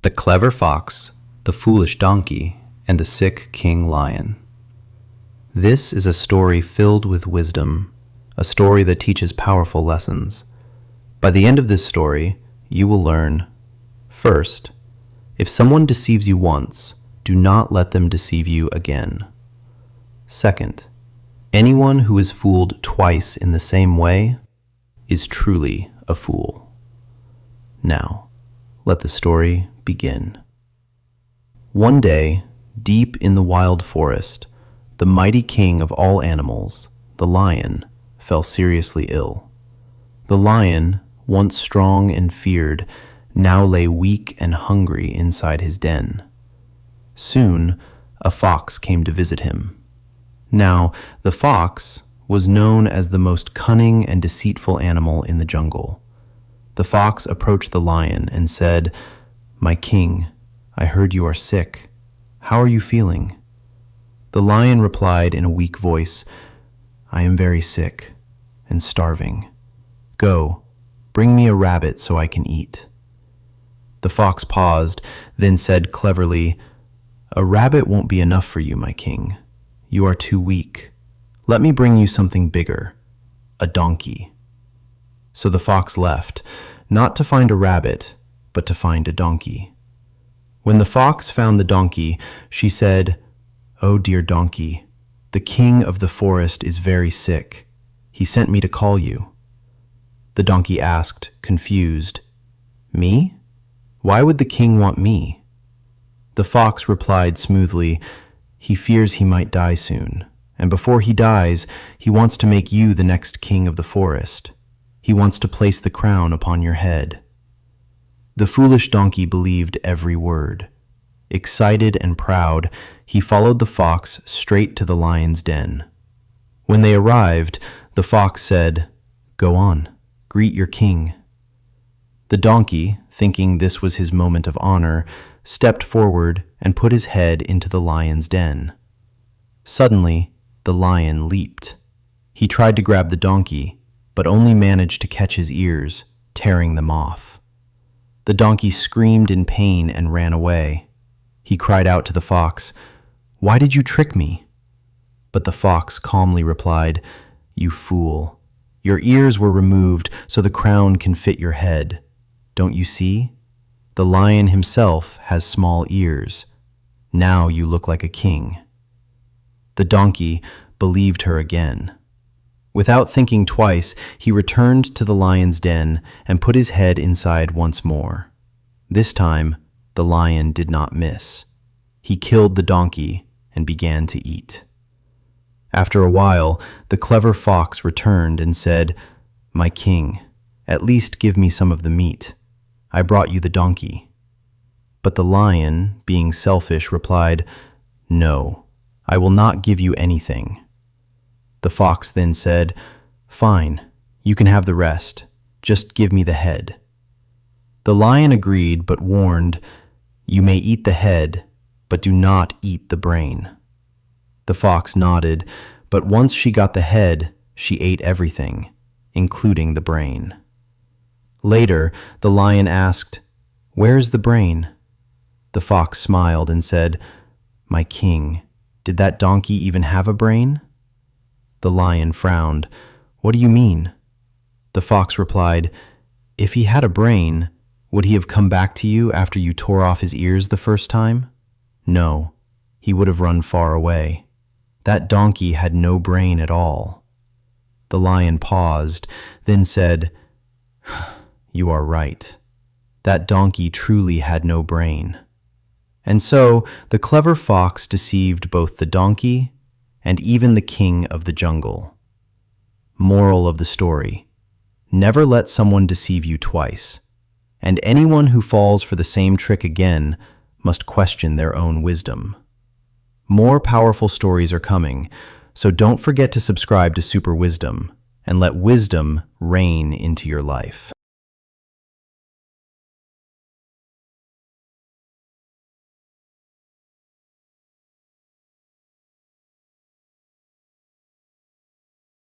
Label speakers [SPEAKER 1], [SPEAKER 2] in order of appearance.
[SPEAKER 1] The Clever Fox, the Foolish Donkey, and the Sick King Lion. This is a story filled with wisdom, a story that teaches powerful lessons. By the end of this story, you will learn: first, if someone deceives you once, do not let them deceive you again. Second, anyone who is fooled twice in the same way is truly a fool. Now, let the story begin. One day, deep in the wild forest, the mighty king of all animals, the lion, fell seriously ill. The lion, once strong and feared, now lay weak and hungry inside his den. Soon, a fox came to visit him. Now, the fox was known as the most cunning and deceitful animal in the jungle. The fox approached the lion and said, "My king, I heard you are sick. How are you feeling?" The lion replied in a weak voice, "I am very sick and starving. Go, bring me a rabbit so I can eat." The fox paused, then said cleverly, "A rabbit won't be enough for you, my king. You are too weak. Let me bring you something bigger, a donkey." So the fox left, not to find a rabbit, but to find a donkey. When the fox found the donkey, she said, "Oh dear donkey, the king of the forest is very sick. He sent me to call you." The donkey asked, confused, "Me? Why would the king want me?" The fox replied smoothly, "He fears he might die soon, and before he dies, he wants to make you the next king of the forest. He wants to place the crown upon your head." The foolish donkey believed every word. Excited and proud, he followed the fox straight to the lion's den. When they arrived, the fox said, "Go on, greet your king." The donkey, thinking this was his moment of honor, stepped forward and put his head into the lion's den. Suddenly, the lion leaped. He tried to grab the donkey, but only managed to catch his ears, tearing them off. The donkey screamed in pain and ran away. He cried out to the fox, "Why did you trick me?" But the fox calmly replied, "You fool. Your ears were removed so the crown can fit your head. Don't you see? The lion himself has small ears. Now you look like a king." The donkey believed her again. Without thinking twice, he returned to the lion's den and put his head inside once more. This time, the lion did not miss. He killed the donkey and began to eat. After a while, the clever fox returned and said, "My king, at least give me some of the meat. I brought you the donkey." But the lion, being selfish, replied, "No, I will not give you anything." The fox then said, "Fine, you can have the rest. Just give me the head." The lion agreed but warned, "You may eat the head, but do not eat the brain." The fox nodded, but once she got the head, she ate everything, including the brain. Later, the lion asked, "Where is the brain?" The fox smiled and said, "My king, did that donkey even have a brain?" The lion frowned. "What do you mean?" The fox replied, "If he had a brain, would he have come back to you after you tore off his ears the first time? No, he would have run far away. That donkey had no brain at all." The lion paused, then said, "You are right. That donkey truly had no brain." And so the clever fox deceived both the donkey and even the king of the jungle. Moral of the story: never let someone deceive you twice, and anyone who falls for the same trick again must question their own wisdom. More powerful stories are coming, so don't forget to subscribe to Super Wisdom and let wisdom reign into your life.